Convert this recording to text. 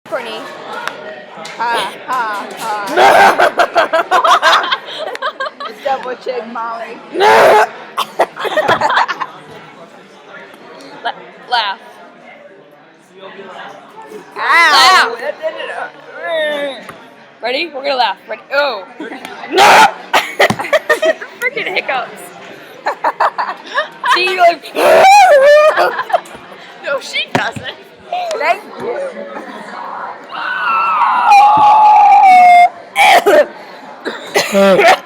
Courtney. Ha, ha, ha. Double check Molly. Laugh. Ow! Ready? We're gonna laugh. Ready? Oh. Freaking hiccups. See, like. No, she doesn't. Thank you.